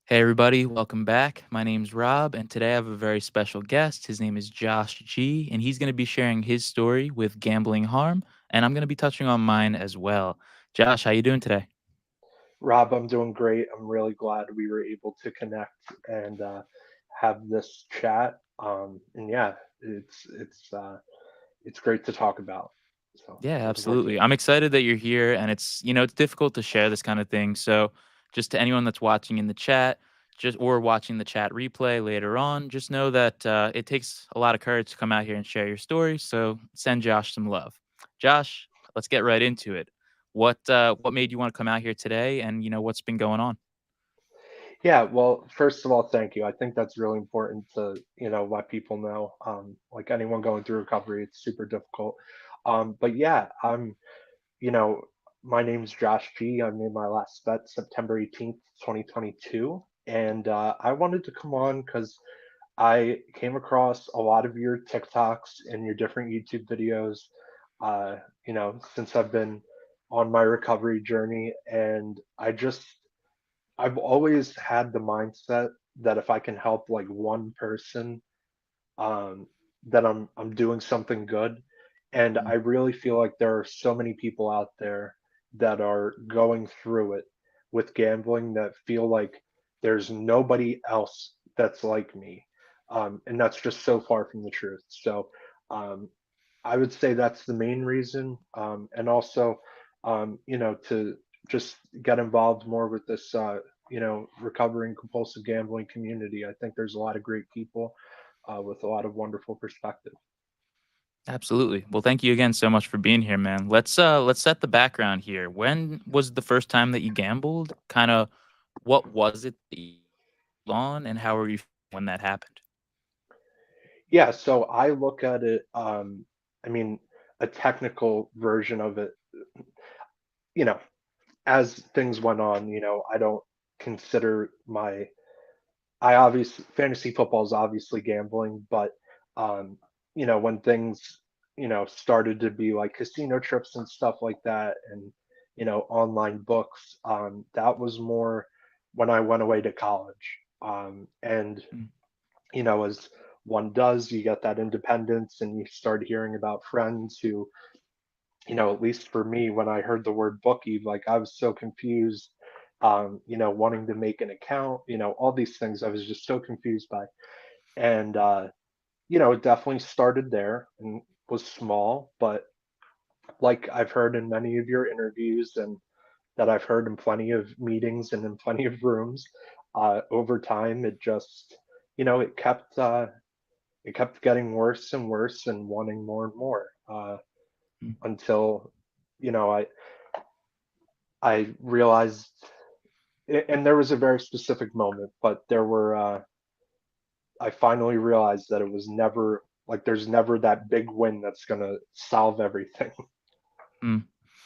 Hey, everybody, welcome back. My name's Rob, and today I have a very special guest. His name is Josh G, and he's going to be sharing his story with gambling harm, and I'm going to be touching on mine as well. Josh, how you doing today? Rob, I'm doing great. I'm really glad we were able to connect and have this chat. And yeah, it's great to talk about. So Yeah, looking forward to absolutely. it. I'm excited that you're here, and it's difficult to share this kind of thing. So, just to anyone that's watching in the chat, just or watching the chat replay later on, just know that it takes a lot of courage to come out here and share your story. So, send Josh some love. Josh, let's get right into it. What made you want to come out here today, and what's been going on? Yeah, well, first of all, thank you. I think that's really important to, let people know. Like anyone going through recovery, it's super difficult. But yeah, you know, my name's Josh G. I made my last bet September 18th, 2022. And I wanted to come on because I came across a lot of your TikToks and your different YouTube videos, since I've been on my recovery journey. And I've always had the mindset that if I can help like one person, um, that I'm doing something good. And I Mm, really feel like there are so many people out there that are going through it with gambling that feel like there's nobody else that's like me. And that's just so far from the truth. So um, I would say that's the main reason. And also, to just get involved more with this, recovering compulsive gambling community. I think there's a lot of great people with a lot of wonderful perspective. absolutely. Well, thank you again so much for being here, man. Let's set the background here. When was the first time that you gambled? Kind of, what was it that you on, and how were you when that happened? Yeah, so I look at it, I mean, a technical version of it, you know, as things went on, I don't consider I obviously, fantasy football is obviously gambling, but, um, when things, started to be like casino trips and stuff like that and, online books, that was more when I went away to college. And Mm, as one does, you get that independence and you start hearing about friends who, at least for me, when I heard the word bookie, like I was so confused, wanting to make an account, all these things I was just so confused by. And, it definitely started there and was small, but like I've heard in many of your interviews and that I've heard in plenty of meetings and in plenty of rooms, over time, it just, it kept getting worse and worse and wanting more and more mm. until you know I realized, and there was a very specific moment, but there were I finally realized that it was never like there's never that big win that's gonna solve everything. Mm.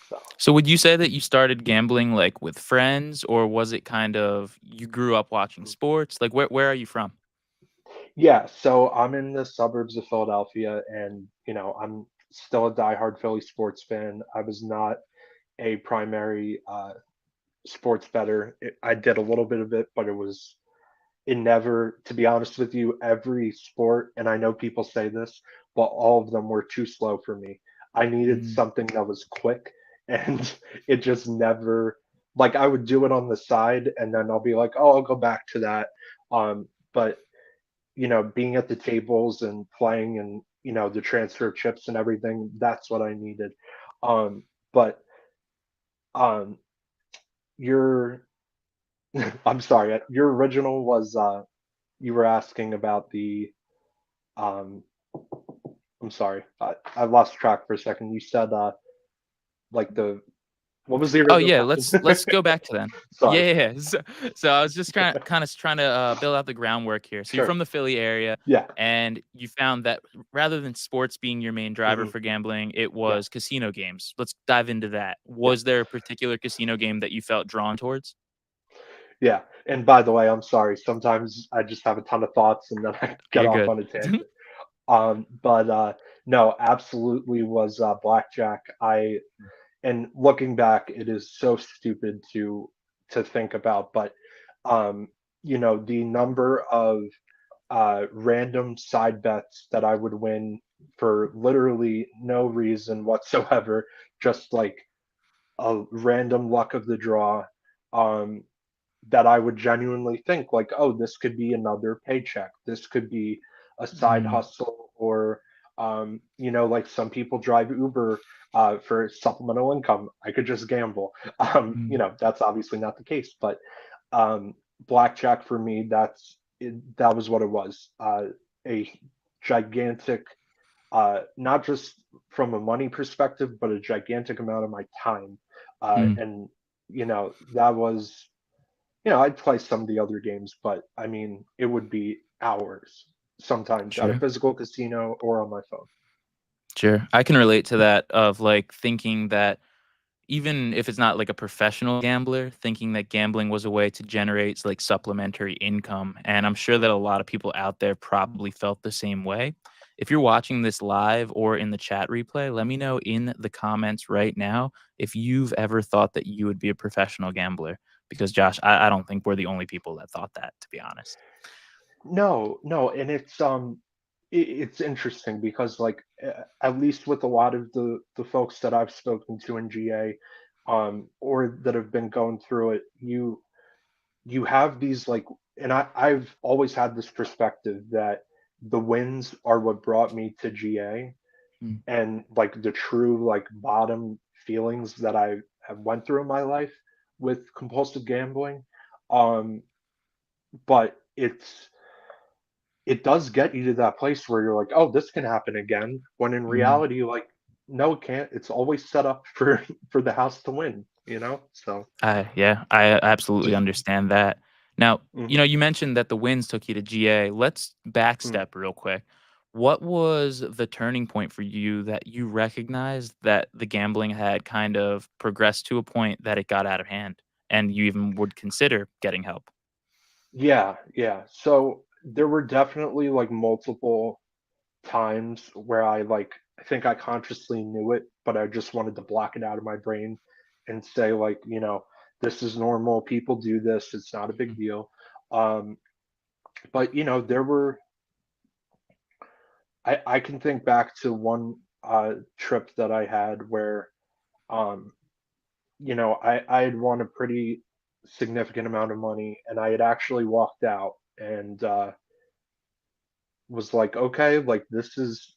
So So would you say that you started gambling, like, with friends, or was it kind of you grew up watching sports? Like, where are you from? yeah, so I'm in the suburbs of Philadelphia, and I'm still a diehard Philly sports fan. I was not a primary sports bettor. I did a little bit of it, but it never, to be honest with you, every sport, and I know people say this, but all of them were too slow for me. I needed Mm, something that was quick, and it just never, like, I would do it on the side, and then I'll be like, oh, I'll go back to that. But, being at the tables and playing and, the transfer of chips and everything, that's what I needed. But um, your, I'm sorry, your original was, you were asking about um, I'm sorry, I lost track for a second. You said like the what was the Oh original yeah, question? let's go back to then. Yeah, Sorry. yeah, yeah. So I was just kind of trying to build out the groundwork here. So you're Sure. from the Philly area, Yeah. and you found that rather than sports being your main driver Hmm. for gambling, it Yeah. was casino games. Let's dive into that. Yeah. Was there a particular casino game that you felt drawn towards? Yeah. And by the way, I'm sorry. Sometimes I just have a ton of thoughts and then I get You're off good. on a tangent. But no, absolutely was blackjack. And looking back, it is so stupid to think about, but um the number of random side bets that I would win for literally no reason whatsoever, just like a random luck of the draw, um, that I would genuinely think like, oh, this could be another paycheck. This could be a side Mm, hustle, or like some people drive Uber for supplemental income. I could just gamble. mm, That's obviously not the case, but blackjack for me, that was what it was. A gigantic, not just from a money perspective, but a gigantic amount of my time. mm, And that was, I'd play some of the other games, but I mean, it would be hours sometimes at a sure. physical casino or on my phone. Sure. I can relate to that of like thinking that even if it's not like a professional gambler, thinking that gambling was a way to generate like supplementary income. And I'm sure that a lot of people out there probably felt the same way. If you're watching this live or in the chat replay, let me know in the comments right now if you've ever thought that you would be a professional gambler. Because Josh, I don't think we're the only people that thought that, to be honest. No, no, and it's interesting because like at least with a lot of the folks that I've spoken to in GA, or that have been going through it, you have these like, and I've always had this perspective that the wins are what brought me to GA, Mm, and like the true like bottom feelings that I have went through in my life with compulsive gambling. Um, but it does get you to that place where you're like, oh, this can happen again. When in mm. reality, like, no, it can't. It's always set up for for the house to win. So, Yeah, I absolutely understand that. Now, mhm, you mentioned that the wins took you to GA. Let's mm. backstep real quick. What was the turning point for you that you recognized that the gambling had kind of progressed to a point that it got out of hand and you even would consider getting help? Yeah, yeah. So there were definitely like multiple times where I think I consciously knew it, but I just wanted to block it out of my brain and say like, this is normal. People do this. It's not a big Mm, deal. Um, but I can think back to one trip that I had where um, I had won a pretty significant amount of money, and I had actually walked out and was like, okay, like this is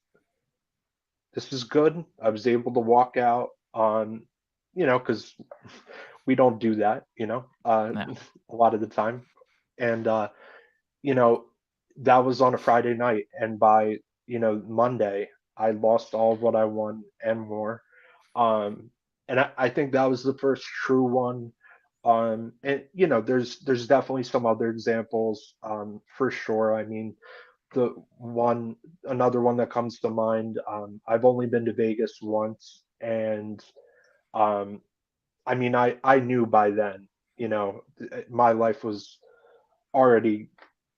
good. I was able to walk out on, because we don't do that, no. a lot of the time. And, you know, that was on a Friday night. And by, Monday, I lost all of what I won and more. Um, and I think that was the first true one. And, there's definitely some other examples, for sure. I mean, the one another one that comes to mind. I've only been to Vegas once, and um, I mean, I knew by then, my life was already,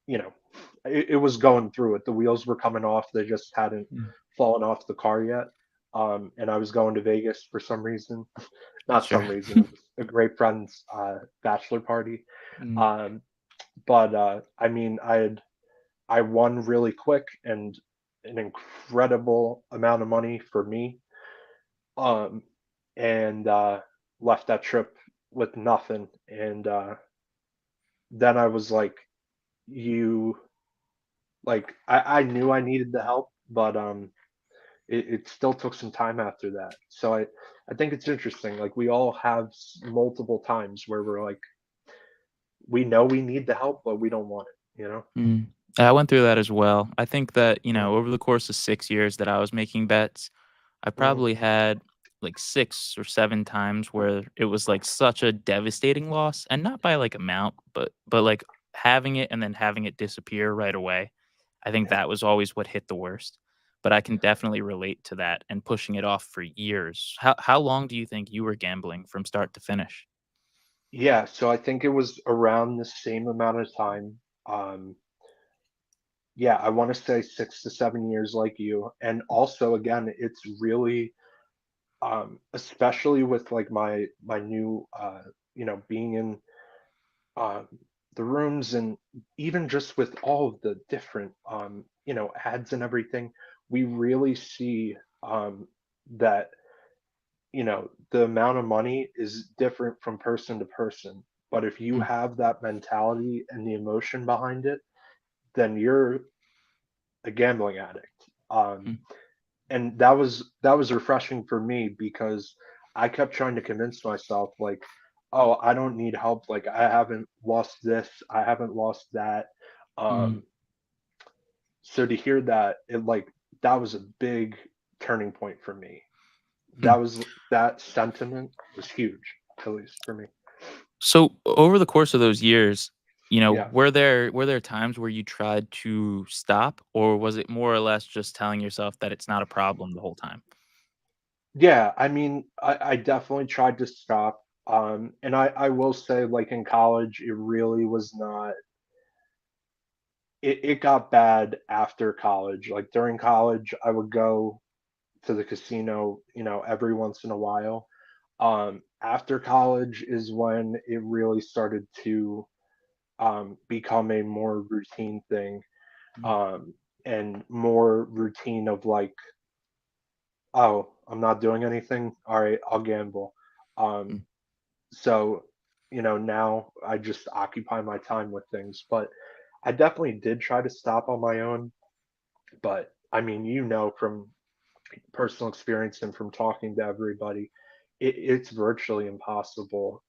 you know, it was going through it. The wheels were coming off; they just hadn't Mm, fallen off the car yet. And I was going to Vegas for some reason, not sure. some reason. It was a great friend's bachelor party. Mm, Um, but I mean, I won really quick and an incredible amount of money for me. Um, and left that trip with nothing. And then I was like, you I knew I needed the help, but it still took some time after that. So I think it's interesting. Like we all have multiple times where we're like, we know we need the help, but we don't want it. mm. I went through that as well. I think that, Mm, over the course of 6 years that I was making bets, I mm, probably had like 6 or 7 times where it was like such a devastating loss, and not by like amount, but like having it and then having it disappear right away. I think that was always what hit the worst. But I can definitely relate to that and pushing it off for years. How long do you think you were gambling from start to finish? yeah, so I think it was around the same amount of time. Um, yeah, I want to say 6 to 7 years like you. And also, again, it's really, especially with like my new, being in, um, the rooms, and even just with all of the different ads and everything, we really see that the amount of money is different from person to person. But if you Mm, have that mentality and the emotion behind it, then you're a gambling addict. mm, And that was refreshing for me because I kept trying to convince myself like, oh, I don't need help. Like I haven't lost this, I haven't lost that. mm, Um, so to hear that, that was a big turning point for me. mm. That sentiment was huge, at least for me. So over the course of those years, Yeah. were there times where you tried to stop, or was it more or less just telling yourself that it's not a problem the whole time? Yeah, I mean, I definitely tried to stop. And I will say, like in college, it really was not. It got bad after college. Like during college, I would go to the casino, every once in a while. After college is when it really started to become a more routine thing, Mm, um, and more routine of like, oh, I'm not doing anything. All right, I'll gamble. Um, mm, so, now I just occupy my time with things. But I definitely did try to stop on my own. But I mean, from personal experience and from talking to everybody, it's virtually impossible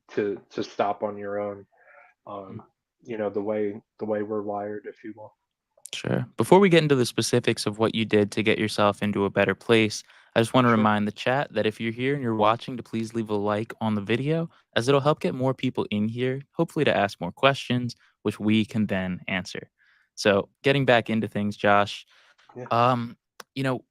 to stop on your own. mm. Um, the way we're wired, if you will. Sure. Before we get into the specifics of what you did to get yourself into a better place, I just want to Sure. remind the chat that if you're here and you're watching, to please leave a like on the video, as it'll help get more people in here, hopefully to ask more questions, which we can then answer. So, getting back into things, Josh, Yeah. um, you know,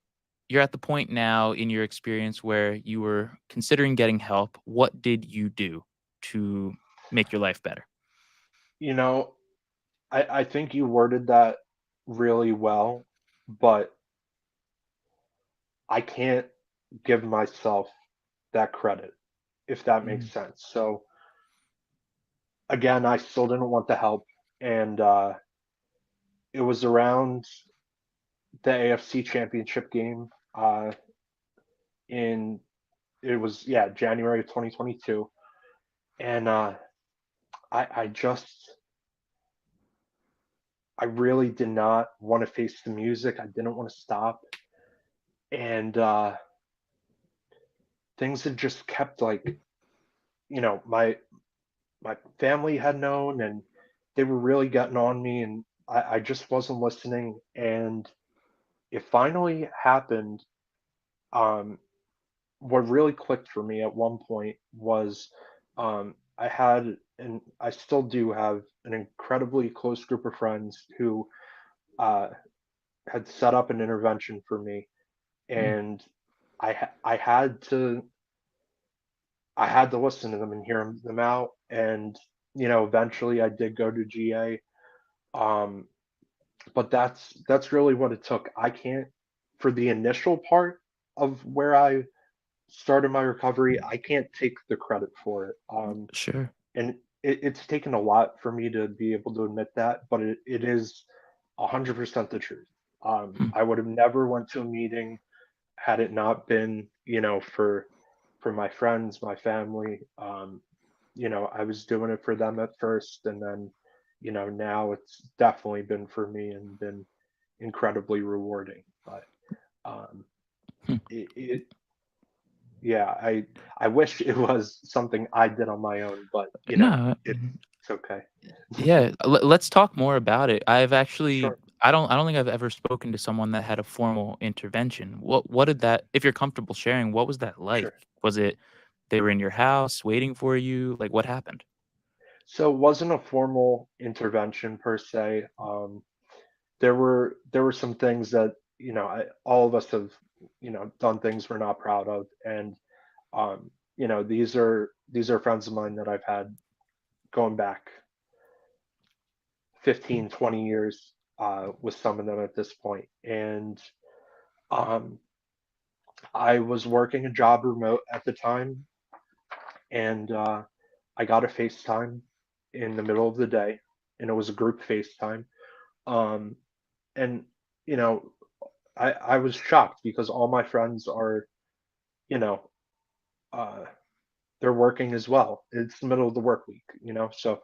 you're at the point now in your experience where you were considering getting help. What did you do to make your life better? You know, I think you worded that really well, but I can't give myself that credit, if that makes Mm, sense. So again, I still didn't want the help, and it was around the AFC Championship game. In It was, yeah, January of 2022, and I really did not want to face the music. I didn't want to stop, and things had just kept like, my family had known, and they were really getting on me, and I just wasn't listening. And it finally happened. Um, what really clicked for me at one point was, I had, and I still do have, an incredibly close group of friends who uh, had set up an intervention for me, mm, and I had to listen to them and hear them out. And eventually I did go to GA. Um, but that's really what it took. I can't, for the initial part of where I started my recovery, I can't take the credit for it. sure. And it's taken a lot for me to be able to admit that, but it is 100% the truth. Mm, I would have never went to a meeting had it not been, for my friends, my family. I was doing it for them at first, and then, now it's definitely been for me and been incredibly rewarding. But um, mm. it yeah, I wish it was something I did on my own, but No. it's okay. Yeah, let's talk more about it. Sure, I don't think I've ever spoken to someone that had a formal intervention. What did that, if you're comfortable sharing, what was that like? sure. Was it they were in your house waiting for you? Like what happened? So it wasn't a formal intervention per se. There were some things that, all of us have, done things we're not proud of. And these are friends of mine that I've had going back Mm, 15, 20 years, with some of them at this point. And um, I was working a job remote at the time, and I got a FaceTime, in the middle of the day, and it was a group FaceTime. Um, and you know, I was shocked because all my friends are, you know, uh, they're working as well. It's the middle of the work week, so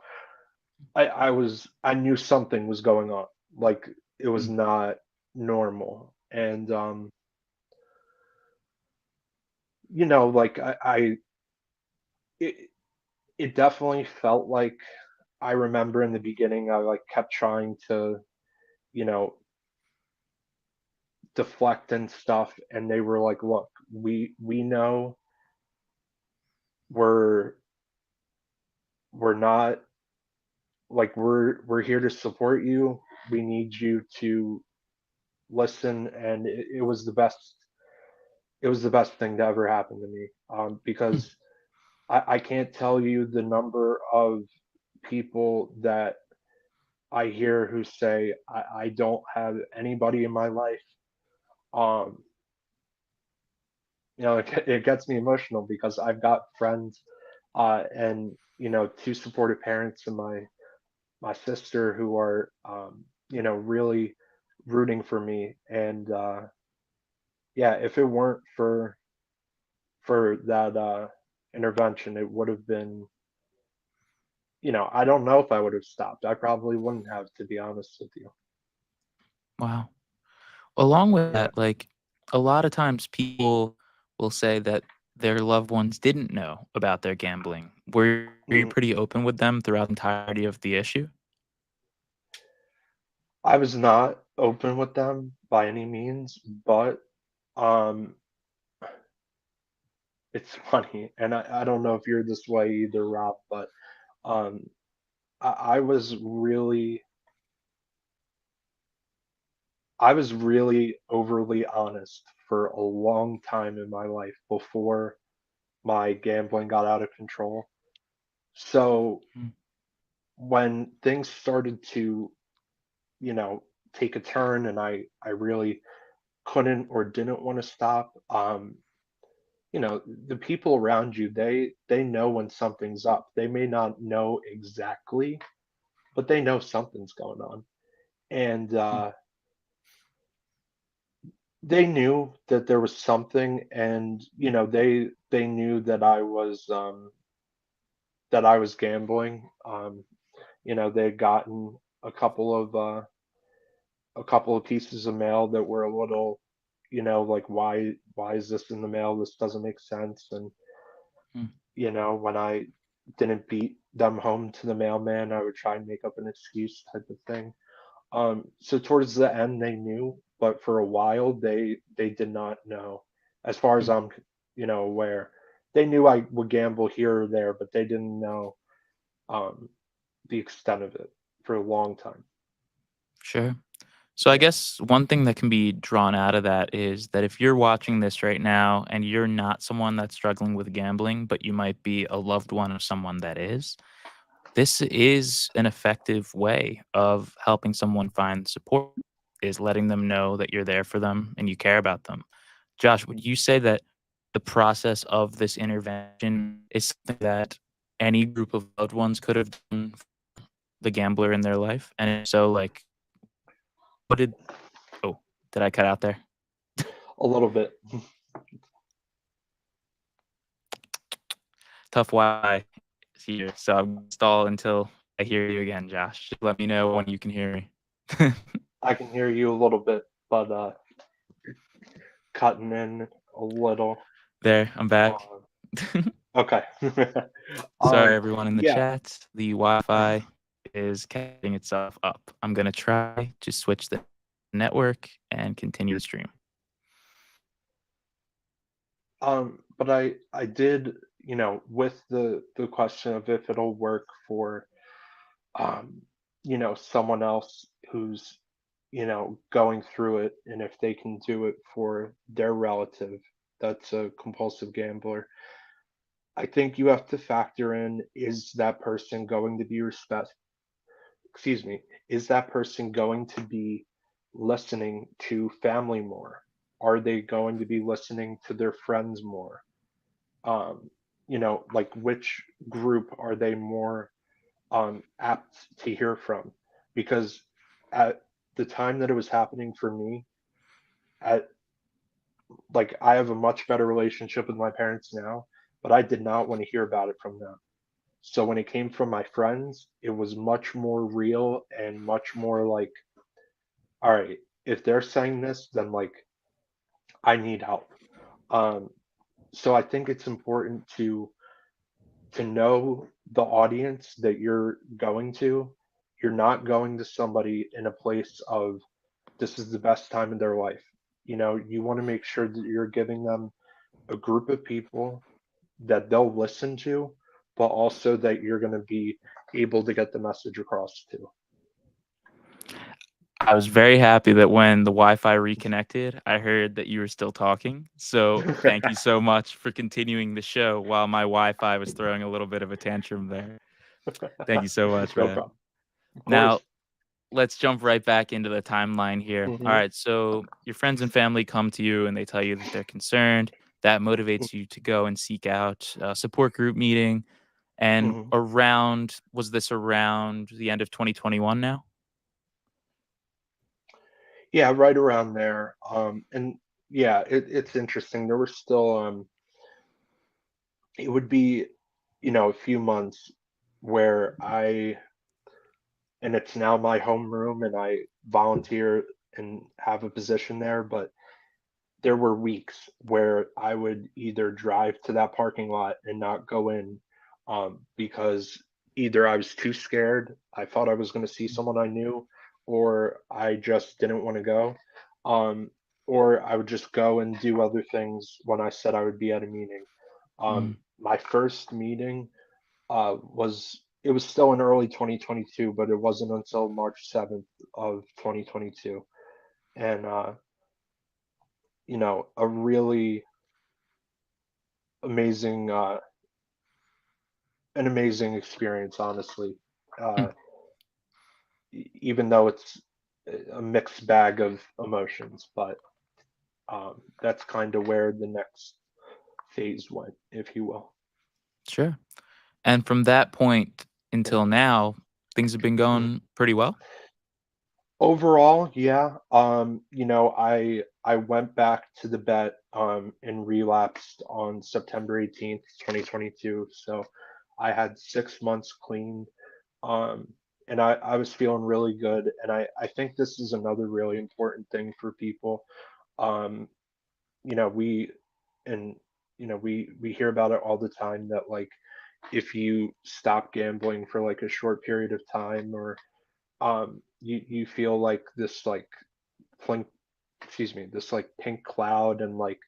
I knew something was going on. Like it was Mm, not normal. And like it, it definitely felt like I remember in the beginning I like kept trying to, you know, deflect and stuff, and they were like, look, we know we're we're not like we're here to support you. We need you to listen, and it was the best thing to ever happen to me, mm, because I can't tell you the number of people that I hear who say I don't have anybody in my life. Um, it gets me emotional because I've got friends, and two supportive parents and my sister who are really rooting for me. And yeah, if it weren't for that intervention, it would have been, I don't know if I would have stopped. I probably wouldn't have, to be honest with you. wow. Along with Yeah. that, like, a lot of times people will say that their loved ones didn't know about their gambling. Were you Mm. pretty open with them throughout the entirety of the issue? I was not open with them by any means, but um, it's funny, and I don't know if you're this way either, Rob, but um, I was really overly honest for a long time in my life before my gambling got out of control. So Mm, when things started to, you know, take a turn and I really couldn't or didn't want to stop, the people around you, they know when something's up. They may not know exactly, but they know something's going on. And mm, they knew that there was something, and they knew that I was gambling. They had gotten a couple of pieces of mail that were a little, like, why is this in the mail? This doesn't make sense. And mm, when I didn't beat them home to the mailman, I would try and make up an excuse, type of thing. So towards the end, they knew, but for a while, they did not know. As far as mm. I'm, aware, they knew I would gamble here or there, but they didn't know um, the extent of it for a long time. Sure. So I Yeah. guess one thing that can be drawn out of that is that if you're watching this right now and you're not someone that's struggling with gambling, but you might be a loved one of someone that is, this is an effective way of helping someone find support, is letting them know that you're there for them and you care about them. Josh, would you say that the process of this intervention is something that any group of loved ones could have done for the gambler in their life? And if so, like, what did oh, did I cut out there? A little bit. Tough Wi-Fi here, so I'm gonna stall until I hear you again, Josh. Just let me know when you can hear me. I can hear you a little bit, but cutting in a little. There, I'm back. Uh, okay. Sorry, everyone in the Yeah. chat. The Wi-Fi is catching itself up. I'm gonna try to switch the network and continue the stream. But I did, with the question of if it'll work for um, someone else who's, going through it, and if they can do it for their relative that's a compulsive gambler. I think you have to factor in, is that person going to be excuse me, is that person going to be listening to family more? Are they going to be listening to their friends more? Like, which group are they more apt to hear from, because at the time that it was happening for me, at like I have a much better relationship with my parents now, but I did not want to hear about it from them. So when it came from my friends, it was much more real and much more like, all right, if they're saying this, then like I need help. Um, so I think it's important to know the audience that you're going to. You're not going to somebody in a place of this is the best time in their life. You know, you want to make sure that you're giving them a group of people that they'll listen to, but also that you're going to be able to get the message across to. I was very happy that when the Wi-Fi reconnected, I heard that you were still talking. So thank you so much for continuing the show while my Wi-Fi was throwing a little bit of a tantrum there. Thank you so much, No man. problem. Of Now, course. let's jump right back into the timeline here. All Hmm. right, so your friends and family come to you and they tell you that they're concerned. That motivates you to go and seek out a support group meeting. And Hmm. was this around the end of 2021 now? Yeah, right around there. And yeah, it's interesting. There were still it would be, a few months where and it's now my homeroom and I volunteer and have a position there, but there were weeks where I would either drive to that parking lot and not go in, because either I was too scared, I thought I was going to see someone I knew, or I just didn't want to go. Um, or I would just go and do other things when I said I would be at a meeting. Mm, My first meeting it was still in early 2022, but it wasn't until March 7th of 2022. And a really amazing an amazing experience, honestly. mm, Uh, Even though it's a mixed bag of emotions, but that's kind of where the next phase went, if you will. sure. And from that point Yeah. until now, things have been Mhm. going pretty well? Overall, yeah. I went back to the vet and relapsed on September 18th, 2022. So I had 6 months clean. Um, and I was feeling really good. And I think this is another really important thing for people. Um, you know, we and we hear about it all the time that like if you stop gambling for like a short period of time, or you feel like this like plink this like pink cloud, and like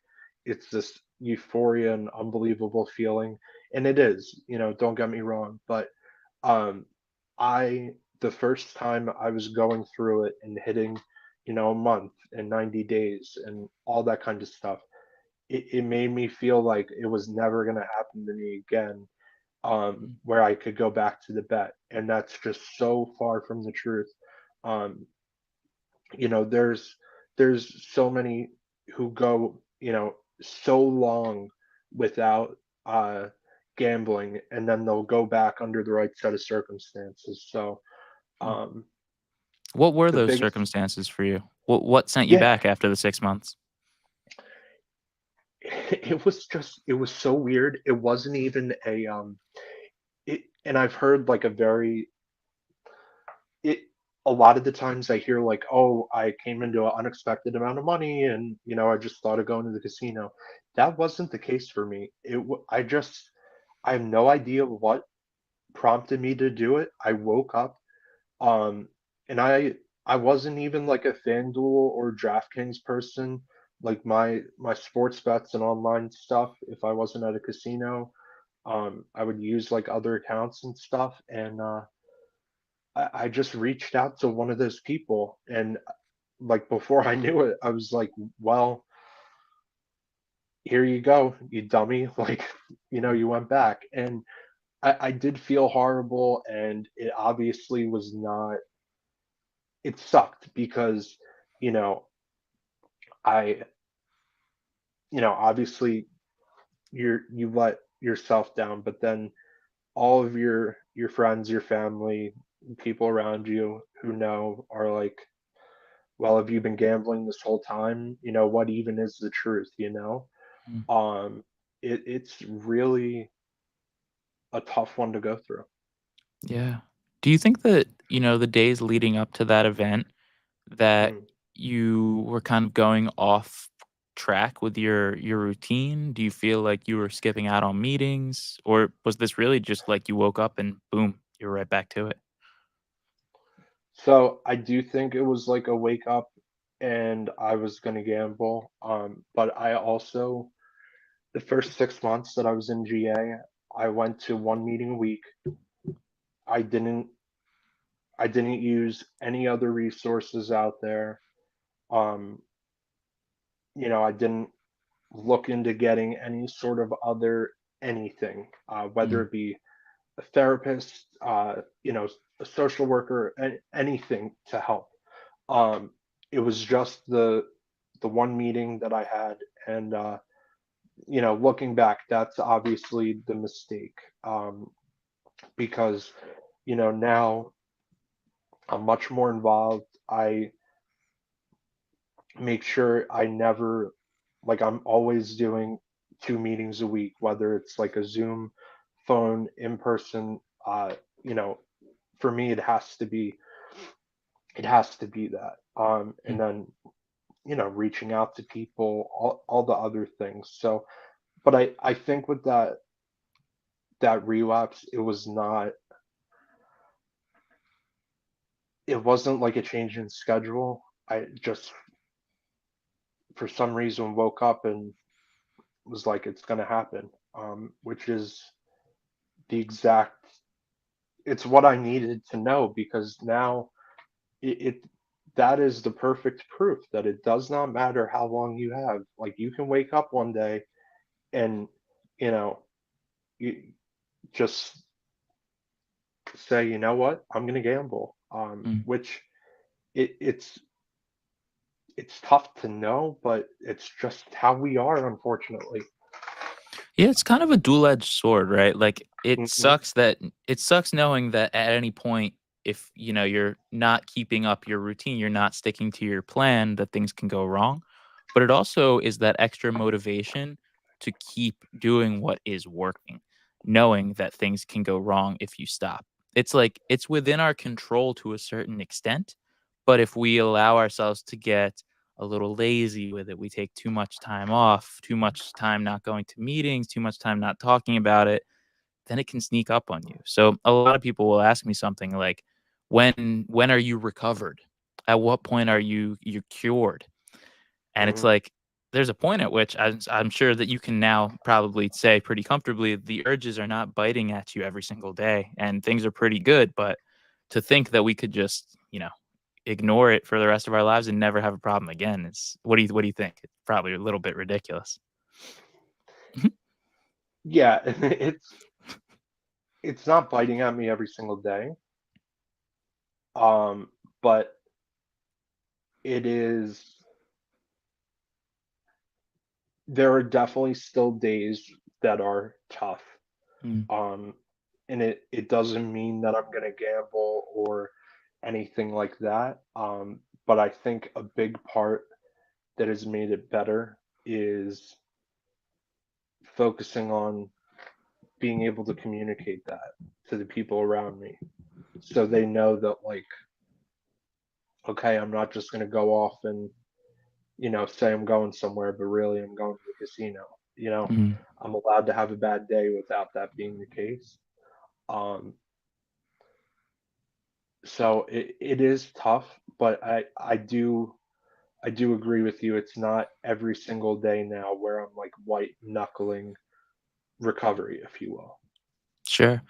it's this euphoria and unbelievable feeling. And it is, don't get me wrong, but um I the first time I was going through it and hitting, a month and 90 days and all that kind of stuff, it made me feel like it was never going to happen to me again, Mm, where I could go back to the bet. And that's just so far from the truth. Um, there's so many who go, so long without uh, gambling, and then they'll go back under the right set of circumstances. So mm. um, What were the those biggest, circumstances for you? What sent you yeah, back after the 6 months? it was so weird. It wasn't even and I've heard like it a lot of the times I hear like, oh, I came into an unexpected amount of money, and I just thought of going to the casino. That wasn't the case for me. I have no idea what prompted me to do it. I woke up, um and I wasn't even like a FanDuel or DraftKings person. Like my sports bets and online stuff, if I wasn't at a casino, I would use like other accounts and stuff. And I just reached out to one of those people, and like before I knew it, I was like, well, here you go, you dummy. Like, Mm, you went back. And I did feel horrible, and it obviously was not, it sucked because, you know, I, obviously you let yourself down, but then all of your friends, your family, people around you who know are like, well, have you been gambling this whole time? What even is the truth, Mm. Um, it's really a tough one to go through. Yeah. Do you think that, the days leading up to that event that Mm. you were kind of going off track with your routine? Do you feel like you were skipping out on meetings, or was this really just like you woke up and boom, you're right back to it? So I do think it was like a wake up and I was gonna gamble. But I also the first 6 months that I was in GA, I went to one meeting a week. I didn't I didn't use any other resources out there. Um, I didn't look into getting any sort of other anything, whether Mm, it be a therapist, a social worker, anything to help. Um, it was just the one meeting that I had, and looking back, that's obviously the mistake, because now I'm much more involved. I make sure I never like I'm always doing 2 meetings a week, whether it's like a Zoom, phone, in person. You know, for me, it has to be that. And mm. then reaching out to people, all the other things. So, but I think with that relapse, it wasn't like a change in schedule. I just for some reason woke up and was like, it's gonna happen. Which is the exact it's what I needed to know because now it that is the perfect proof that it does not matter how long you have. Like you can wake up one day and you know you just say, you know what, I'm gonna gamble. Mm. Which it's tough to know, but it's just how we are, unfortunately. Yeah, it's kind of a dual-edged sword, right? Like, Hmm. it sucks knowing that at any point, if, you're not keeping up your routine, you're not sticking to your plan, that things can go wrong. But it also is that extra motivation to keep doing what is working, knowing that things can go wrong if you stop. It's like it's within our control to a certain extent, but if we allow ourselves to get a little lazy with it. We take too much time off, too much time not going to meetings, too much time not talking about it, then it can sneak up on you. So a lot of people will ask me something like, when are you recovered? At what point are you cured? And it's Hmm. like there's a point at which I'm sure that you can now probably say pretty comfortably the urges are not biting at you every single day and things are pretty good, but to think that we could just, ignore it for the rest of our lives and never have a problem again is what do you think? It's probably a little bit ridiculous. Mhm. Yeah, it's not biting at me every single day, but it is. There are definitely still days that are tough, Mm, um, and it doesn't mean that I'm gonna gamble or anything like that. But I think a big part that has made it better is focusing on being able to communicate that to the people around me so they know that like okay, I'm not just going to go off and say I'm going somewhere but really I'm going to the casino. mm. I'm allowed to have a bad day without that being the case. um so it is tough, but I do agree with you. It's not every single day now where I'm like white knuckling recovery, if you will. Sure.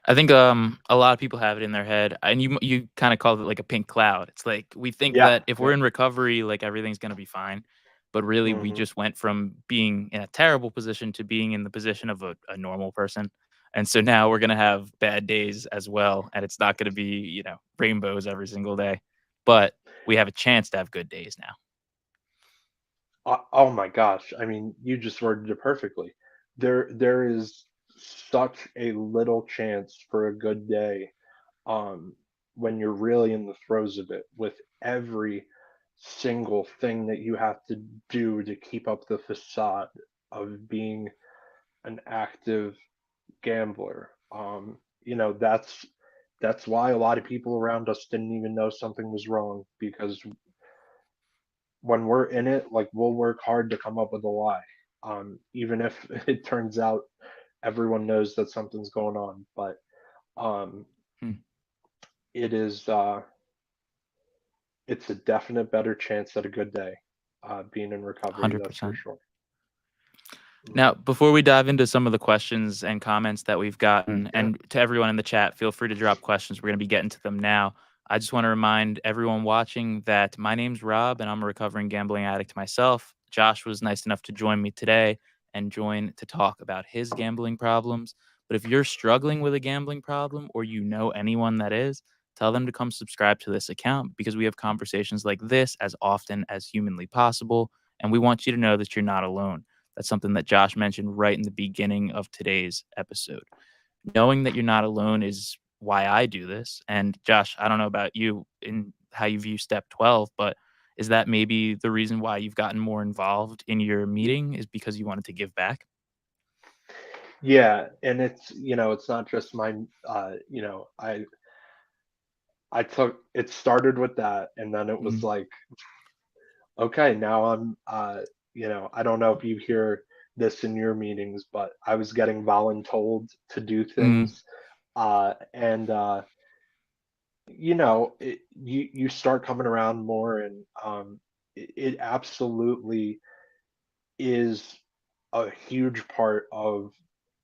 I think, a lot of people have it in their head, and you kinda called it like a pink cloud. It's like we think Yeah. that if we're Yeah. in recovery, like, everything's gonna be fine, but really we Hmm. just went from being in a terrible position to being in the position of a normal person, and so now we're gonna have bad days as well, and it's not gonna be, rainbows every single day, but we have a chance to have good days now. Oh my gosh. I mean, you just worded it perfectly. There is. such a little chance for a good day, um, when you're really in the throes of it, with every single thing that you have to do to keep up the facade of being an active gambler. That's why a lot of people around us didn't even know something was wrong, because when we're in it, like, we'll work hard to come up with a lie, even if it turns out everyone knows that something's going on. But um, Hmm, it is it's a definite better chance at a good day, being in recovery. That's for 100%. sure. Now, Hmm. before we dive into some of the questions and comments that we've gotten, Yeah, and to everyone in the chat, feel free to drop questions. We're going to be getting to them now. I just want to remind everyone watching that my name's Rob, and I'm a recovering gambling addict myself. Josh was nice enough to join me today and join to talk about his gambling problems. But if you're struggling with a gambling problem or you know anyone that is, tell them to come subscribe to this account because we have conversations like this as often as humanly possible. And we want you to know that you're not alone. That's something that Josh mentioned right in the beginning of today's episode. Knowing that you're not alone is why I do this. And Josh, I don't know about you in how you view step 12, but is that maybe the reason why you've gotten more involved in your meeting is because you wanted to give back? yeah, and it's not just my, you know, I took it started with that, and then it was Mm, like, okay, now I don't know if you hear this in your meetings, but I was getting voluntold to do mm, things, and you start coming around more, and it absolutely is a huge part of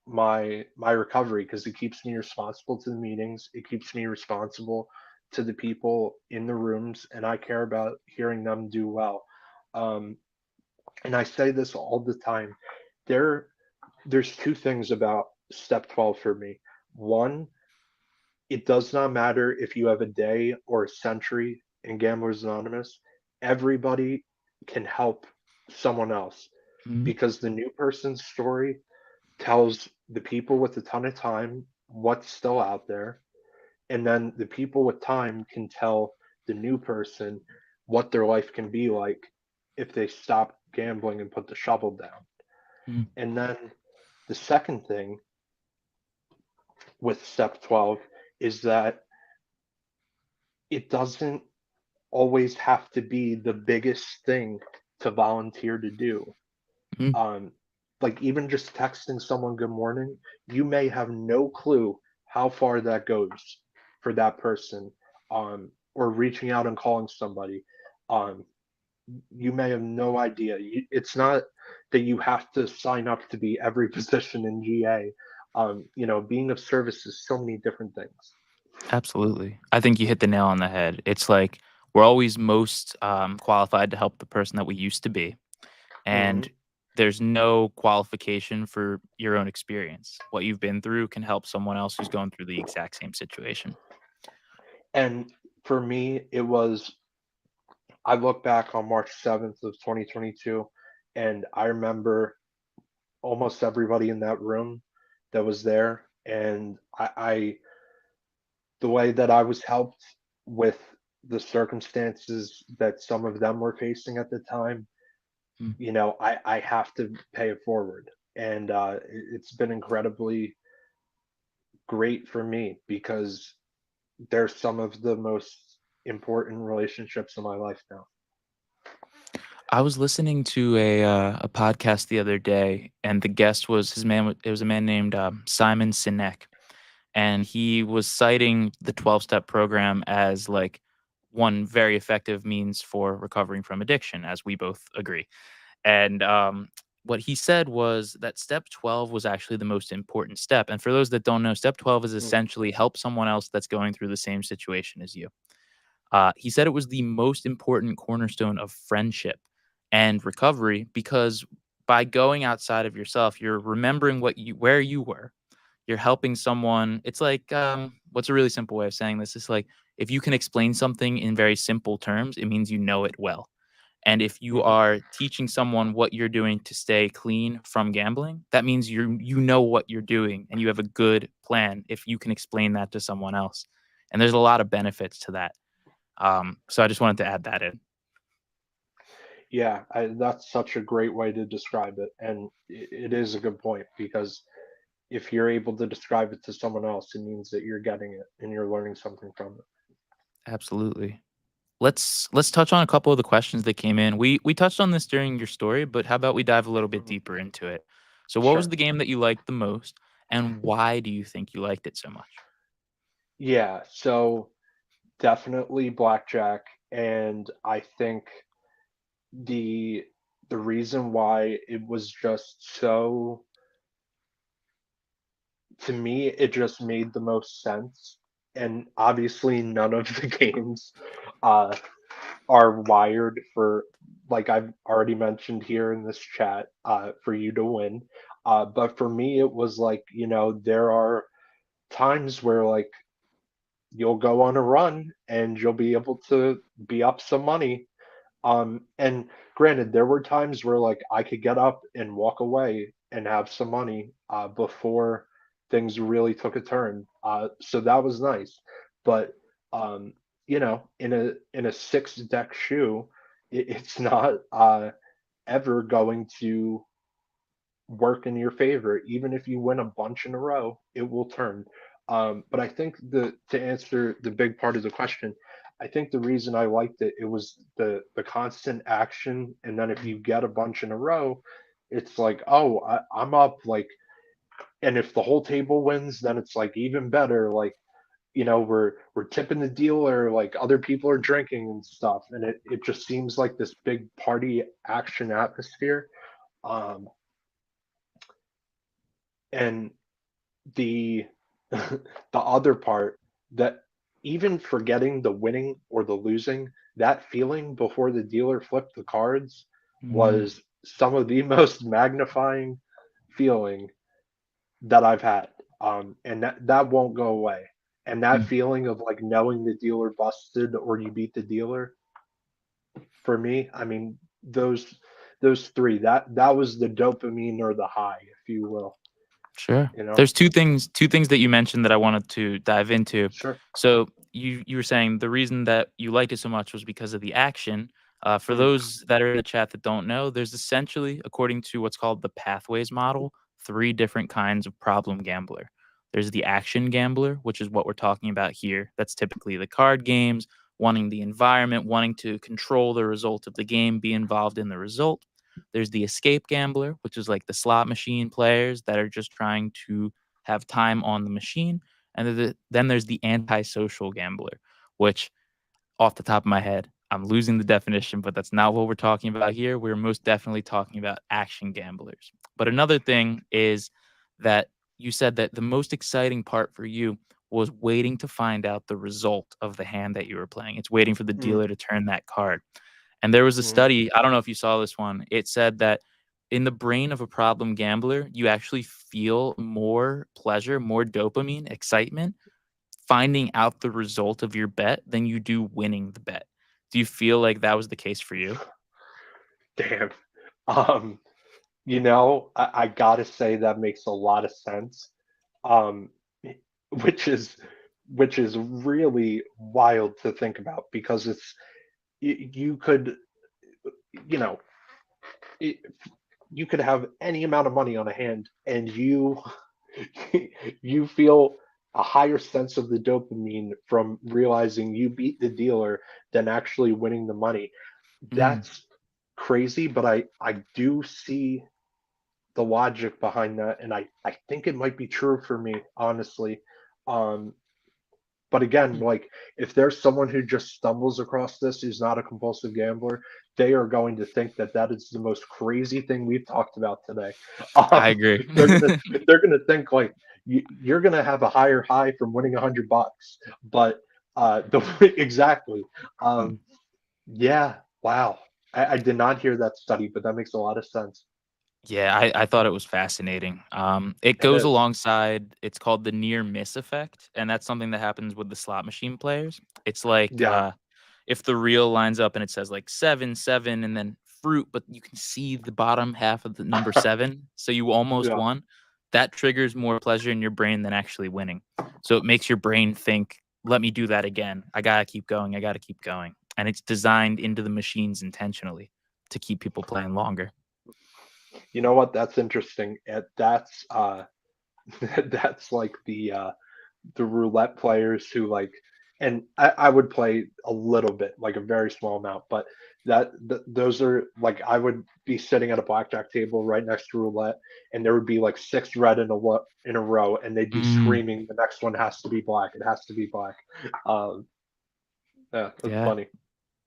my recovery, because it keeps me responsible to the meetings. It keeps me responsible to the people in the rooms, and I care about hearing them do well. Um, and I say this all the time. There, there's two things about step 12 for me. One, it does not matter if you have a day or a century in Gamblers Anonymous. Everybody can help someone else, mm, because the new person's story tells the people with a ton of time what's still out there, and then the people with time can tell the new person what their life can be like if they stop gambling and put the shovel down. mm, And then the second thing with step 12 is that it doesn't always have to be the biggest thing to volunteer to do. mm, Um, like, even just texting someone good morning, you may have no clue how far that goes for that person. Or reaching out and calling somebody. Um, you may have no idea. It's not that you have to sign up to be every position in GA. Being of service is so many different things. absolutely. I think you hit the nail on the head. It's like we're always most qualified to help the person that we used to be. Hmm. And there's no qualification for your own experience. What you've been through can help someone else who's going through the exact same situation. And for me, I look back on March 7th of 2022, and I remember almost everybody in that room that was there. And the way that I was helped with the circumstances that some of them were facing at the time, Mm. I have to pay it forward. And it's been incredibly great for me, because they're some of the most important relationships in my life now. I was listening to a podcast the other day, and the guest was his man. It was a man named Simon Sinek, and he was citing the 12-step program as like one very effective means for recovering from addiction, as we both agree. And what he said was that step 12 was actually the most important step. And for those that don't know, step 12 is Mm. essentially help someone else that's going through the same situation as you. He said it was the most important cornerstone of friendship and recovery because by going outside of yourself, you're remembering where you were. You're helping someone. It's like what's a really simple way of saying this? It's like if you can explain something in very simple terms, it means you know it well. And if you Mhm. are teaching someone what you're doing to stay clean from gambling, that means you know what you're doing and you have a good plan if you can explain that to someone else. And there's a lot of benefits to that. So I just wanted to add that in. Yeah, that's such a great way to describe it, and it is a good point because if you're able to describe it to someone else, it means that you're getting it and you're learning something from it. Absolutely. Let's touch on a couple of the questions that came in. We touched on this during your story, but how about we dive a little bit Mhm. deeper into it? So what was Sure. the game that you liked the most and why do you think you liked it so much? Yeah, so definitely blackjack, and I think the the reason why it was just so to me, it just made the most sense. And obviously, none of the games uh, are wired for, like I've already mentioned here in this chat, for you to win. But for me, it was like, there are times where like you'll go on a run and you'll be able to be up some money. And granted, there were times where like I could get up and walk away and have some money before things really took a turn. So that was nice. But in a six deck shoe, it's not ever going to work in your favor. Even if you win a bunch in a row, it will turn. But I think to answer the big part of the question, I think the reason I liked it was the constant action, and then if you Mm, get a bunch in a row, it's like, oh, I'm up like, and if the whole table wins, then it's like even better. Like, we're tipping the dealer, like other people are drinking and stuff, and it just seems like this big party action atmosphere. Um, and the the other part, that even forgetting the winning or the losing, that feeling before the dealer flipped the cards mm, was some of the most magnifying feeling that I've had. And that won't go away. And that mm. feeling of like knowing the dealer busted or you beat the dealer, for me, I mean, those three, that was the dopamine or the high, if you will, Sure. you know? There's two things that you mentioned that I wanted to dive into. Sure. So you were saying the reason that you liked it so much was because of the action. For Mm, those that are in the chat that don't know, there's essentially, according to what's called the pathways model, three different kinds of problem gambler. There's the action gambler, which is what we're talking about here. That's typically the card games, wanting the environment, wanting to control the result of the game, be involved in the result. There's the escape gambler, which is like the slot machine players that are just trying to have time on the machine. And then there's the antisocial gambler, which off the top of my head, I'm losing the definition, but that's not what we're talking about here. We're most definitely talking about action gamblers. But another thing is that you said that the most exciting part for you was waiting to find out the result of the hand that you were playing. It's waiting for the mm, dealer to turn that card. And there was a mm. study, I don't know if you saw this one. It said that in the brain of a problem gambler, you actually feel more pleasure, more dopamine, excitement finding out the result of your bet than you do winning the bet. Do you feel like that was the case for you? Damn. Um, I gotta say that makes a lot of sense. Um, which is which is really wild to think about because you could you know it, you could have any amount of money on a hand and you feel a higher sense of the dopamine from realizing you beat the dealer than actually winning the money. Mm, That's crazy, but I do see the logic behind that, and I think it might be true for me, honestly. Um, but again, mm. like if there's someone who just stumbles across this who's not a compulsive gambler, they are going to think that that is the most crazy thing we've talked about today. I Um, agree. they're gonna they're gonna think like you're gonna have a higher high from winning $100, but exactly. Mm. Um, yeah, wow. I did not hear that study, but that makes a lot of sense. Yeah, I thought it was fascinating. It It goes is. alongside it's called the near miss effect, and that's something that happens with the slot machine players. It's like, Yeah. if the reel lines up and it says like 7, 7, and then fruit, but you can see the bottom half of the number 7, so you almost Yeah. won, that triggers more pleasure in your brain than actually winning. So it makes your brain think, let me do that again. I gotta keep going. I gotta keep going. And it's designed into the machines intentionally to keep people playing longer. You know what? That's interesting. That's that's like the roulette players who like, and I would play a little bit, like a very small amount, but those are like I would be sitting at a blackjack table right next to roulette, and there would be like six red in a row, and they'd be Mm, screaming, "The next one has to be black. It has to be black." Um, yeah, that's yeah. funny.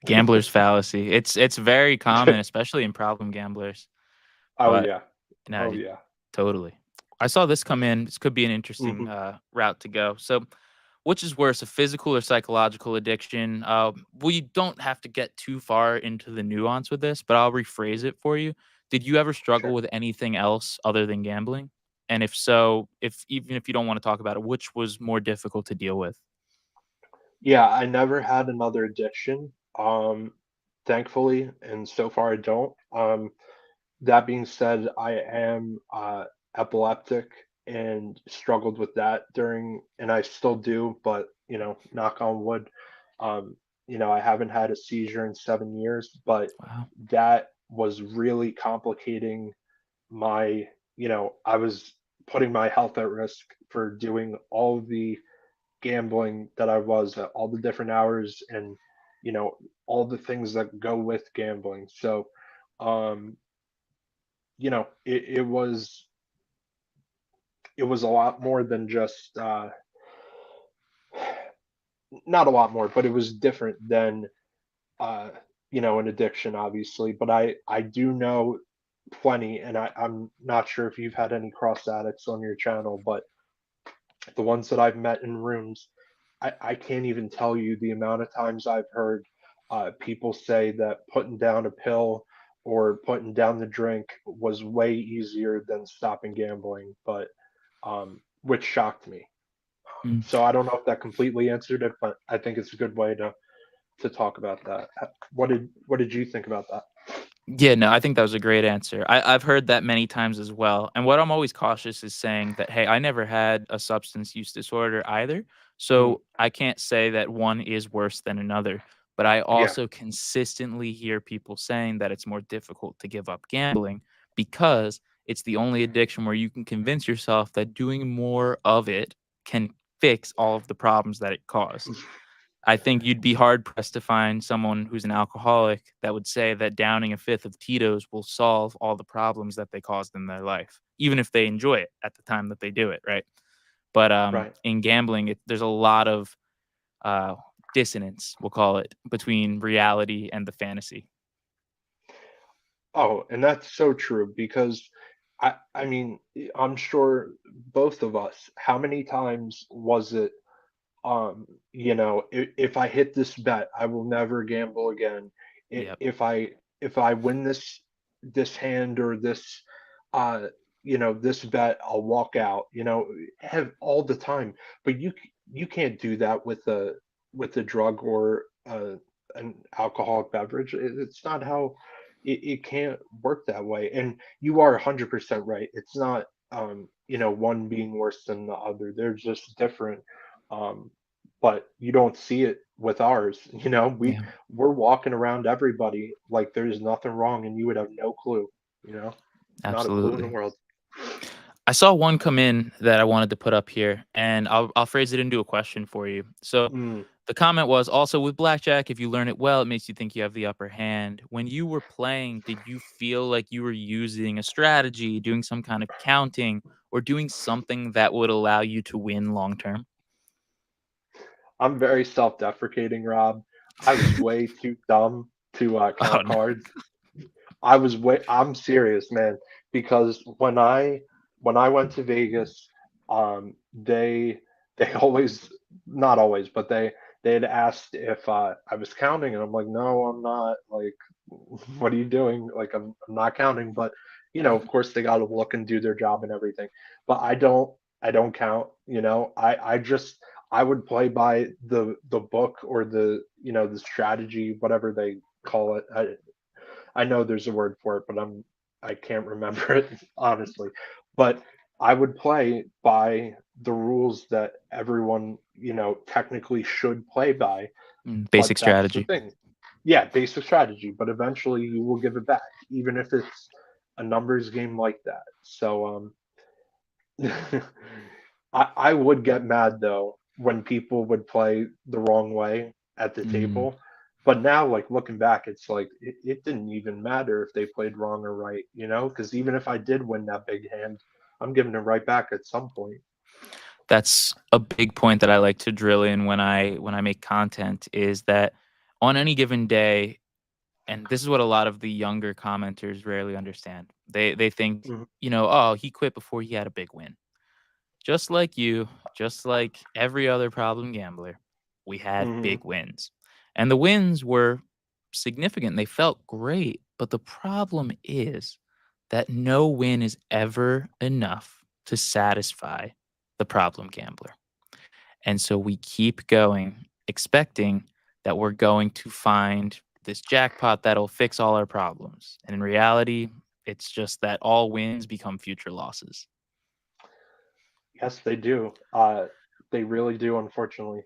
Gambler's fallacy. It's very common, especially in problem gamblers. Oh But yeah, no, oh yeah. totally. I saw this come in. This could be an interesting Hmm. route to go. So, which is worse, a physical or psychological addiction? We don't have to get too far into the nuance with this, but I'll rephrase it for you. Did you ever struggle Sure. with anything else other than gambling? And if so, if even if you don't want to talk about it, which was more difficult to deal with? Yeah, I never had another addiction. Thankfully, and so far I don't. That being said, I am epileptic and struggled with that during, and I still do, but knock on wood, um, I haven't had a seizure in 7 years, but Wow. that was really complicating my, I was putting my health at risk for doing all the gambling that I was at all the different hours and, you know, all the things that go with gambling. So, um, it was a lot more than just not a lot more, but it was different than uh, an addiction, obviously. But I do know plenty, and I'm not sure if you've had any cross addicts on your channel, but the ones that I've met in rooms, I can't even tell you the amount of times I've heard people say that putting down a pill or putting down the drink was way easier than stopping gambling, but which shocked me. Mm. So I don't know if that completely answered it, but I think it's a good way to talk about that. What did you think about that? Yeah, no, I think that was a great answer. I've heard that many times as well. And what I'm always cautious is saying that, hey, I never had a substance use disorder either. Mm, So I can't say that one is worse than another. But I yeah, also consistently hear people saying that it's more difficult to give up gambling because it's the only addiction where you can convince yourself that doing more of it can fix all of the problems that it caused. I think you'd be hard pressed to find someone who's an alcoholic that would say that downing a fifth of Tito's will solve all the problems that they caused in their life, even if they enjoy it at the time that they do it, right? But right. in gambling, there's a lot of uh, dissonance, we'll call it, between reality and the fantasy. Oh, and that's so true because I mean, I'm sure both of us, how many times was it if I hit this bet, I will never gamble again. I- Yep, If I if I win this hand or this this bet, I'll walk out. Have all the time, but you can't do that with a drug or an alcoholic beverage. It's not how it can't work that way. And you are 100% right. It's not one being worse than the other. They're just different. Um, but you don't see it with ours. yeah, We're walking around everybody like there's nothing wrong, and you would have no clue. You know, not a clue in the absolutely. world. I saw one come in that I wanted to put up here, and I'll phrase it into a question for you. So Mm, the comment was also with blackjack, if you learn it well, it makes you think you have the upper hand. When you were playing, did you feel like you were using a strategy, doing some kind of counting, or doing something that would allow you to win long term? I'm very self-deprecating, Rob. I was way too dumb to Oh count no. cards. I'm serious, man, because when I went to Vegas, they always, not always, but they had asked if I was counting, and I'm like, no, I'm not. Like, what are you doing? Like, I'm not counting, but of course they got to look and do their job and everything. But I don't count. I just I would play by the book or the strategy, whatever they call it. I know there's a word for it, but I can't remember it honestly. But I would play by the rules that everyone, technically should play by. Basic But that's the strategy. thing. Yeah, basic strategy, but eventually you will give it back, even if it's a numbers game like that. So I would get mad though when people would play the wrong way at the Mm, table. But now, like looking back, it's like it didn't even matter if they played wrong or right, because even if I did win that big hand, I'm giving it right back at some point. that's a big point that I like to drill in when I make content is that on any given day, and this is what a lot of the younger commenters rarely understand. They think, Mhm, oh, he quit before he had a big win. Just like you, just like every other problem gambler, we had mhm. big wins. And the wins were significant. They felt great. But the problem is that no win is ever enough to satisfy the problem gambler. And so we keep going, expecting that we're going to find this jackpot that'll fix all our problems. And in reality, it's just that all wins become future losses. Yes, they do. They really do, unfortunately.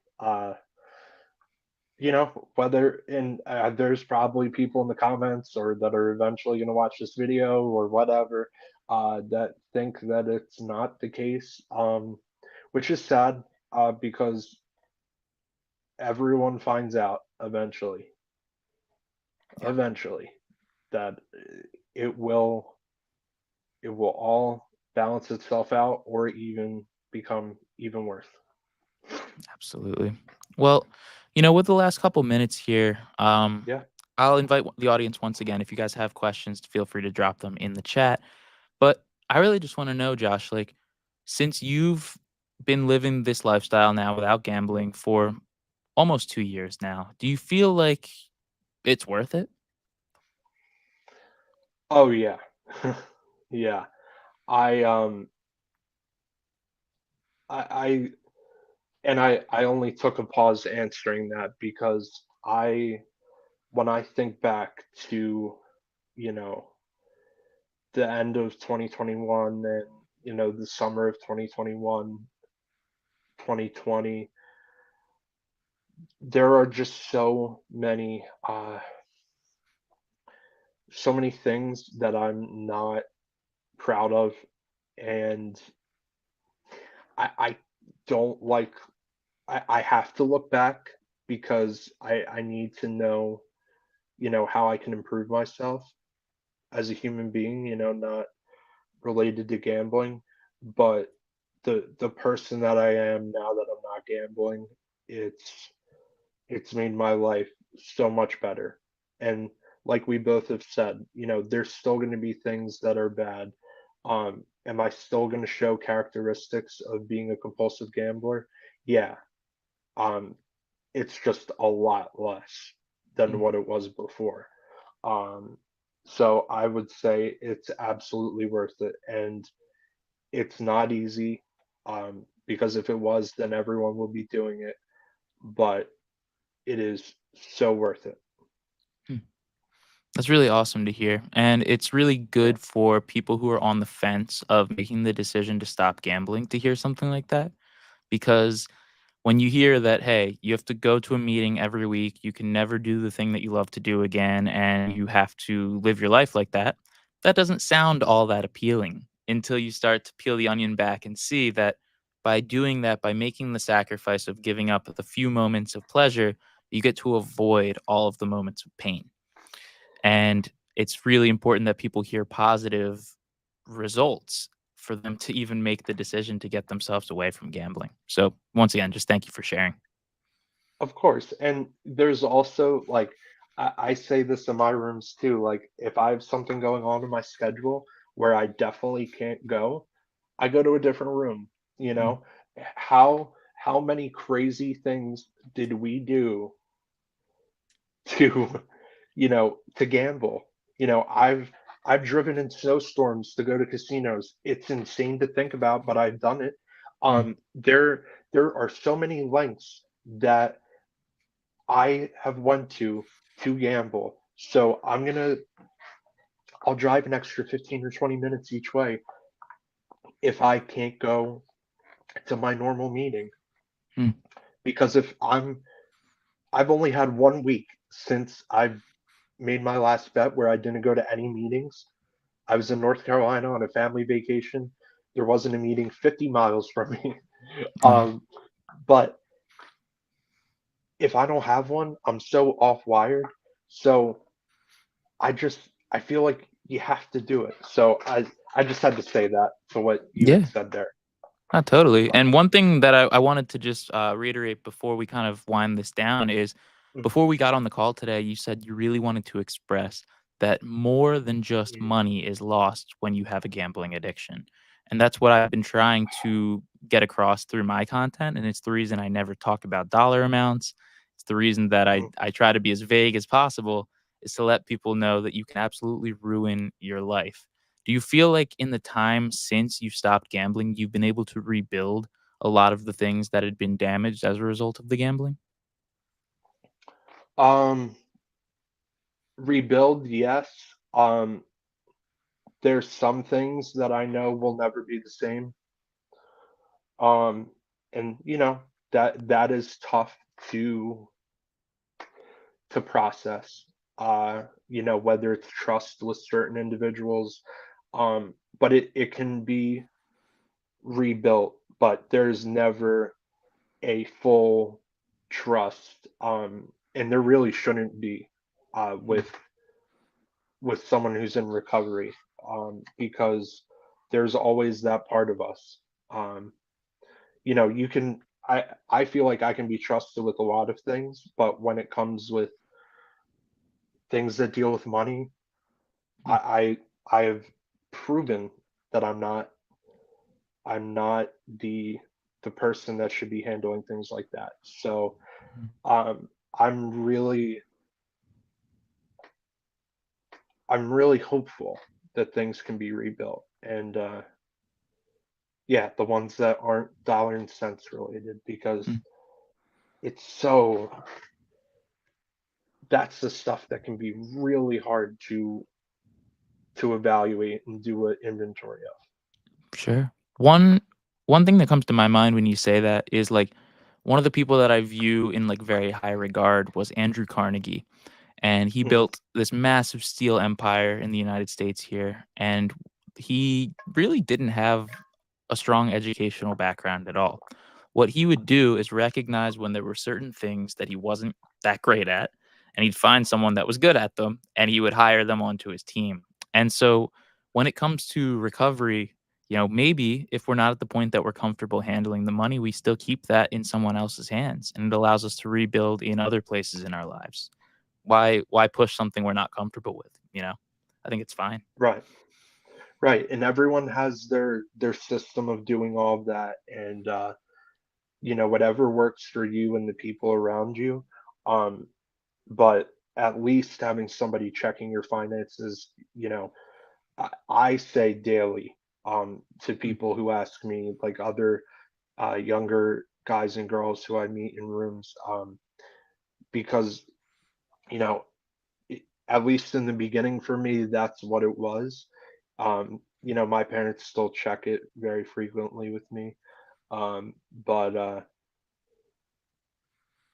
Whether and there's probably people in the comments or that are eventually going to watch this video or whatever that think that it's not the case, which is sad because everyone finds out Yeah, eventually that it will it will all balance itself out or even become even worse. absolutely. Well, with the last couple minutes here, Yeah. I'll invite the audience once again. If you guys have questions, feel free to drop them in the chat. But I really just want to know, Josh, like, since you've been living this lifestyle now without gambling for almost 2 years now, do you feel like it's worth it? Oh yeah. Yeah. I um I and I only took a pause answering that because when I think back to, you know, the end of 2021 and, the summer of 2021, 2020, there are just so many things that I'm not proud of, and I don't like I have to look back because I need to know, how I can improve myself as a human being, not related to gambling, but the person that I am now that I'm not gambling, it's it's made my life so much better. And like we both have said, there's still going to be things that are bad. Am I still going to show characteristics of being a compulsive gambler? Yeah. Um, it's just a lot less than what Mhm. it was before. Um, so I would say it's absolutely worth it. And it's not easy, because if it was, then everyone would be doing it. But it is so worth it. Hmm. That's really awesome to hear. And it's really Yeah. good for people who are on the fence of making the decision to stop gambling to hear something like that. Because when you hear that, hey, you have to go to a meeting every week, you can never do the thing that you love to do again, and you have to live your life like that, that doesn't sound all that appealing until you start to peel the onion back and see that by doing that, by making the sacrifice of giving up the few moments of pleasure, you get to avoid all of the moments of pain. And it's really important that people hear positive results for them to even make the decision to get themselves away from gambling. So, once again, just thank you for sharing. Of course. And there's also like I say this in my rooms too. Like if I have something going on in my schedule where I definitely can't go, I go to a different room, you Mm, know. How many crazy things did we do to to gamble? I've driven in snowstorms to go to casinos. It's insane to think about, but I've done it. mm, There there are so many lengths that I have went to gamble. So I'll drive an extra 15 or 20 minutes each way if I can't go to my normal meeting. Mm, Because if I've only had 1 week since I've made my last bet where I didn't go to any meetings. I was in North Carolina on a family vacation. There wasn't a meeting 50 miles from me. mm. Um, but if I don't have one, I'm so off wired. So I feel like you have to do it. So I just had to say that to what you had Yeah. said there. Not totally. But And one thing that I wanted to just reiterate before we kind of wind this down is mm, before we got on the call today, you said you really wanted to express that more than just mm, money is lost when you have a gambling addiction. And that's what I've been trying to get across through my content. And it's the reason I never talk about dollar amounts. It's the reason that mm. I try to be as vague as possible, is to let people know that you can absolutely ruin your life. Do you feel like in the time since you stopped gambling, you've been able to rebuild a lot of the things that had been damaged as a result of the gambling? Um, rebuild, yes. Um, there's some things that I know will never be the same. Um, and that is tough to process. Whether it's trust with certain individuals, but it can be rebuilt, but there's never a full trust, and there really shouldn't be Mm, with someone who's in recovery, because there's always that part of us. Um, you can I feel like I can be trusted with a lot of things, but when it comes with things that deal with money, mm, I have proven that I'm not the person that should be handling things like that. So mm. um, I'm really I'm really hopeful that things can be rebuilt, and yeah, the ones that aren't dollar and cents related, because Mm. it's so that's the stuff that can be really hard to evaluate and do an inventory of. Sure. One thing that comes to my mind when you say that is like one of the people that I view in like very high regard was Andrew Carnegie. And he Mhm. built this massive steel empire in the United States here. And he really didn't have a strong educational background at all. What he would do is recognize when there were certain things that he wasn't that great at, and he'd find someone that was good at them, and he would hire them onto his team. And so when it comes to recovery, maybe if we're not at the point that we're comfortable handling the money, we still keep that in someone else's hands, and it allows us to rebuild in other places in our lives. Why push something we're not comfortable with? I think it's fine. Right, right, and everyone has their system of doing all of that, and whatever works for you and the people around you. Um, but at least having somebody checking your finances, I say daily, to Mm, people who ask me, like other younger guys and girls who I meet in rooms, because you know, at least in the beginning for me, that's what it was. My parents still check it very frequently with me, but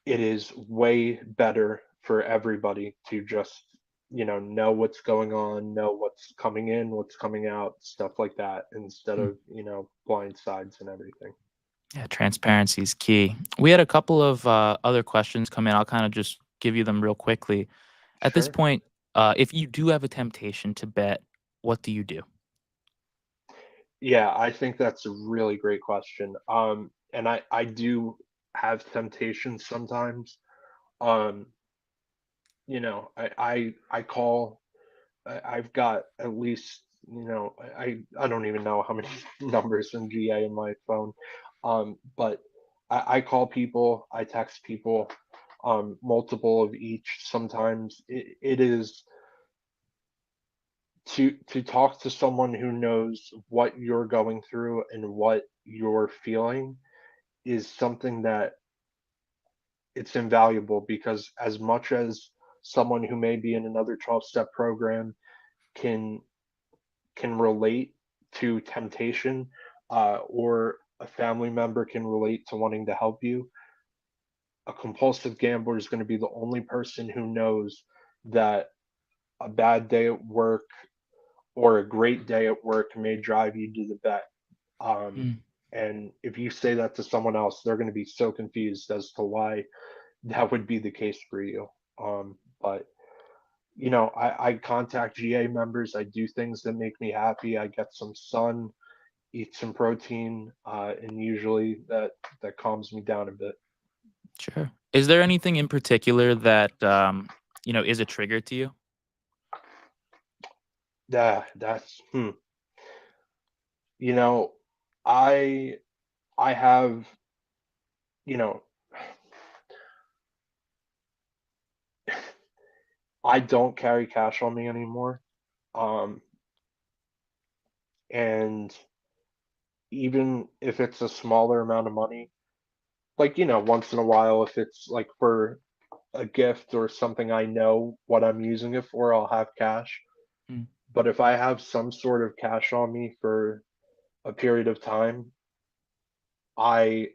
it is way better for everybody to just know what's going on, know what's coming in, what's coming out, stuff like that, instead mm. of blind sides and everything. Yeah, transparency is key. We had a couple of other questions come in. I'll kind of just give you them real quickly. At this Sure. point, if you do have a temptation to bet, what do you do? Yeah, I think that's a really great question. And I do have temptations sometimes. Um, I call. I've got at least, I don't even know how many numbers from GA in my phone. But I call people, I text people, multiple of each. Sometimes it is to talk to someone who knows what you're going through and what you're feeling. is something that it's invaluable because as much as someone who may be in another 12-step program can can relate to temptation, or a family member can relate to wanting to help you, a compulsive gambler is going to be the only person who knows that a bad day at work or a great day at work may drive you to the bet. Um, Mm, and if you say that to someone else, they're going to be so confused as to why that would be the case for you. But I contact GA members. I do things that make me happy. I get some sun, eat some protein, and usually that calms me down a bit. sure. Is there anything in particular that is a trigger to you? That's you know, I I have you know I don't carry cash on me anymore. Um, and even if it's a smaller amount of money, like once in a while, if it's like for a gift or something I know what I'm using it for, I'll have cash. Mm, But if I have some sort of cash on me for a period of time, I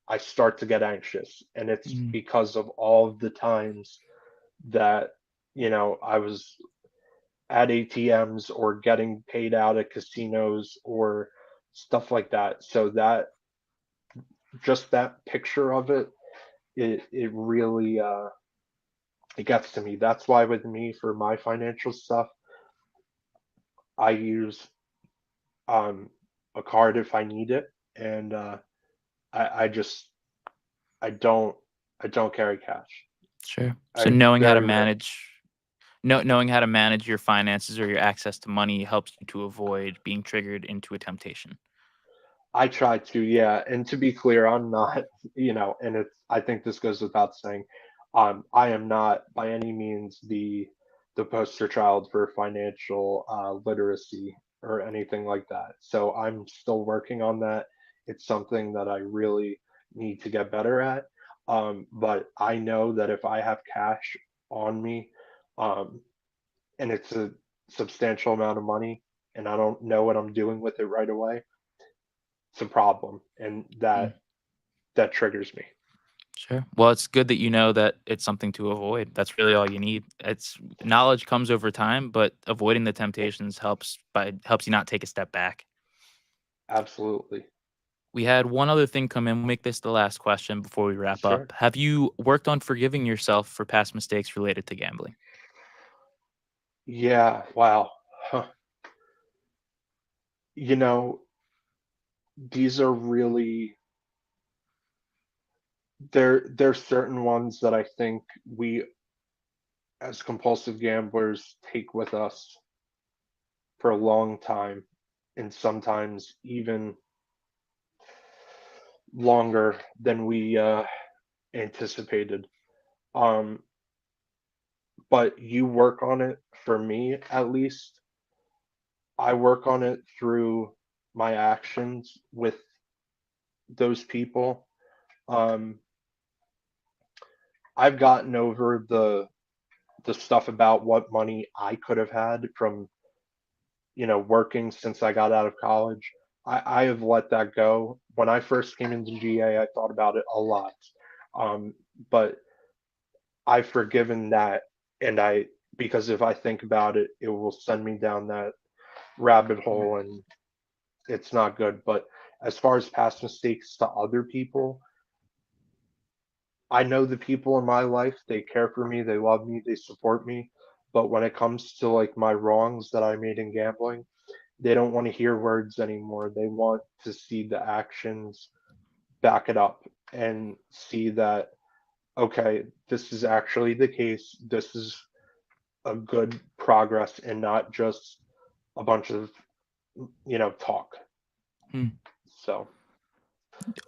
I start to get anxious, and it's mm, because of all of the times that I was at ATMs or getting paid out at casinos or stuff like that. So that just that picture of it really it gets to me. That's why with me for my financial stuff, I use um a card if I need it, and I just I don't I don't carry cash. sure. So I very rarely. knowing how to manage your finances or your access to money helps you to avoid being triggered into a temptation. I try to, yeah. And to be clear, I'm not, and I think this goes without saying, I am not by any means the poster child for financial literacy or anything like that. So I'm still working on that. It's something that I really need to get better at. But I know that if I have cash on me, um, and it's a substantial amount of money, and I don't know what I'm doing with it right away, it's a problem, and Mm, that triggers me. sure. Well, it's good that you know that it's something to avoid. That's really all you need. It's knowledge comes over time, but avoiding the temptations helps you not take a step back. Absolutely. We had one other thing come in. We'll make this the last question before we wrap up. Sure. Have you worked on forgiving yourself for past mistakes related to gambling? Yeah, wow. Huh. You know, these are really there's certain ones that I think we as compulsive gamblers take with us for a long time, and sometimes even longer than we anticipated. Um, but you work on it, for me at least. I work on it through my actions with those people. Um, I've gotten over the stuff about what money I could have had from, working since I got out of college. I have let that go. When I first came into GA, I thought about it a lot. Um, but I've forgiven that, and because if I think about it, it will send me down that rabbit Mm, hole, and it's not good. But as far as past mistakes to other people, I know the people in my life, they care for me, they love me, they support me. But when it comes to like my wrongs that I made in gambling, they don't want to hear words anymore. They want to see the actions back it up and see that, okay, this is actually the case. This is a good progress and not just a bunch of, talk. mm. So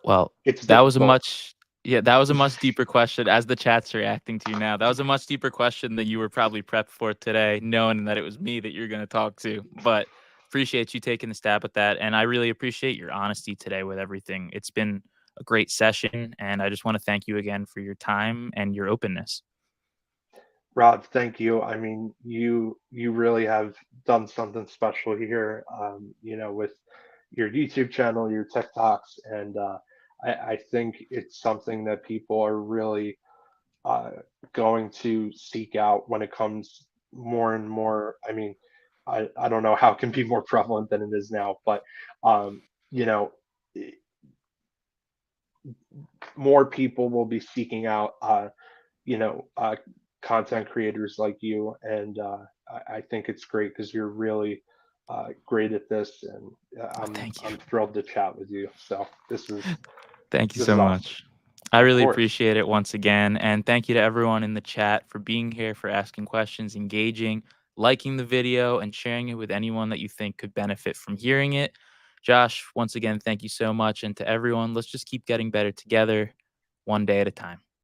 Well, it's that was a difficult. much yeah, that was a much deeper question as the chat's reacting to you now. That was a much deeper question than you were probably prepped for today, knowing that it was me that you're going to talk to. But appreciate you taking the stab at that, and I really appreciate your honesty today with everything. It's been a great session. And I just want to thank you again for your time and your openness. Rob, thank you. I mean, you really have done something special here, with your YouTube channel, your TikToks, and I think it's something that people are really uh, going to seek out when it comes more and more. I mean, I don't know how it can be more prevalent than it is now, but um, you know, more people will be seeking out, you know, uh, content creators like you, and I think it's great because you're really great at this, and Thank you. I'm thrilled to chat with you. So Thank you this so is awesome. much. I Of really course. appreciate it once again. And thank you to everyone in the chat for being here, for asking questions, engaging, liking the video, and sharing it with anyone that you think could benefit from hearing it. Josh, once again, thank you so much. And to everyone, let's just keep getting better together, one day at a time.